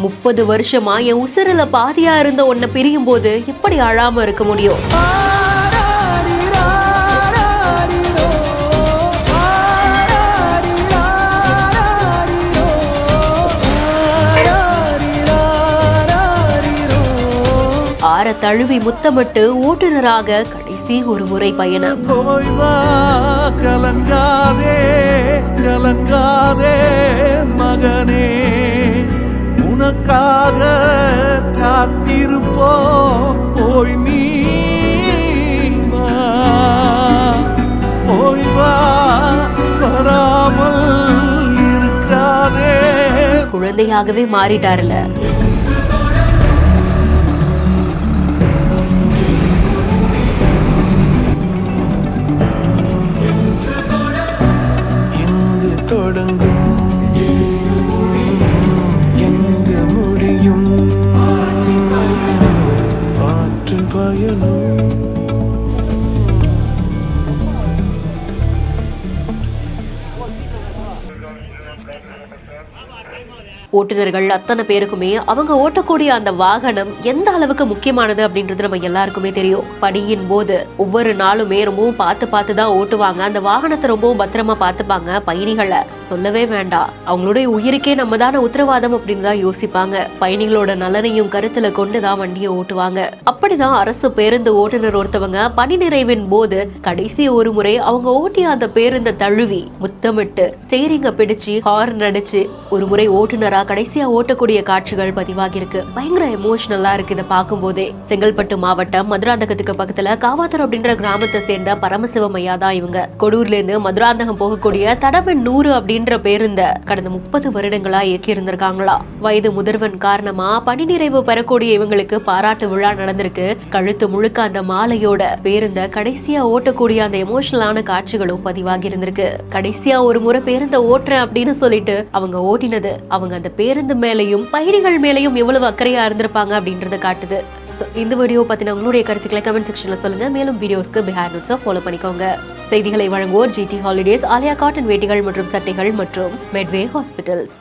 30 வருஷமா என் உசிரில பாதியா இருந்த உன்னை பிரியும் போது எப்படி அழாம இருக்க முடியும்? ஆற தழுவி முத்தமிட்டு ஓட்டுநராக கடைசி ஒரு முறை பயணம். கலங்காதே கலங்காதே மகனே, உனக்காக காத்திருப்போ போய் நீ போய் வராமல் இருக்காதே. குழந்தையாகவே மாறிட்டாருல. ஓட்டுநர்கள் அத்தனை பேருக்குமே அவங்க ஓட்டக்கூடிய அந்த வாகனம் எந்த அளவுக்கு முக்கியமானது அப்படின்றது நம்ம எல்லாருக்குமே தெரியும். பணியின் போது ஒவ்வொரு நாளுமே ரொம்பவும் பார்த்து தான் ஓட்டுவாங்க. அந்த வாகனத்தை ரொம்பவும் பத்திரமா பார்த்துப்பாங்க. பயணிகளை சொல்லவே வேண்டாம், அவங்களுடைய உயிருக்கே நம்ம தான உத்தரவாதம் அப்படின்னு தான் யோசிப்பாங்க. பயணிகளோட நலனையும் கருத்துல கொண்டுதான் வண்டியை ஓட்டுவாங்க. அப்படிதான் அரசு பேருந்து ஓட்டுநர் ஒருத்தவங்க பணி நிறைவின் போது கடைசி ஒரு முறை அவங்க ஓட்டிய அந்த பேருந்தை தழுவி முத்தமிட்டு ஸ்டீரிங்க பிடிச்சு ஹார்ன் அடிச்சு ஒரு முறை ஓட்டுநரா கடைசியா ஓட்டக்கூடிய காட்சிகள் பதிவாகி இருக்கு. பயங்கர எமோஷனலா இருக்கு இதை பார்க்கும் போதே. செங்கல்பட்டு மாவட்டம் மதுராந்தகத்துக்கு பக்கத்துல காவாத்தூர் அப்படின்ற கிராமத்தை சேர்ந்த பரமசிவம் ஐயா தான் இவங்க. கொடூர்ல இருந்து மதுராந்தகம் போகக்கூடிய தடவன் 100 அப்படின்ற பேருந்த கடந்த 30 வருடங்களா இயக்கி இருந்திருக்காங்களா. வயது முதிர்வன் காரணமா பணி நிறைவு பெறக்கூடிய இவங்களுக்கு பாராட்டு விழா நடந்திருக்கு. கழுத்து முழுக்க அந்த மாலையோட பேருந்த கடைசியா ஓட்டக்கூடிய அந்த எமோஷனலான காட்சிகளும் பதிவாகி இருந்திருக்கு. கடைசியா ஒரு முறை பேருந்த ஓட்டுறேன் அப்படின்னு சொல்லிட்டு அவங்க ஓட்டினது அவங்க அந்த பேருந்து மேலையும் பயணிகள் மேலையும் எவ்வளவு அக்கறையா இருந்திருப்பாங்க அப்படின்றத காட்டுது. இந்த வீடியோ பத்தின உங்களுடைய கருத்துக்களை கமெண்ட் செக்ஷன்ல சொல்லுங்க. மேலும் வீடியோஸ்க்கு பிஹைண்ட் நோட்ஸை ஃபாலோ பண்ணிக்கோங்க. செய்திகளை வழங்குவோர் GT ஹாலிடேஸ், ஆலியா காட்டன் வேட்டிகள் மற்றும் சட்டைகள் மற்றும் மெட்வே ஹாஸ்பிட்டல்ஸ்.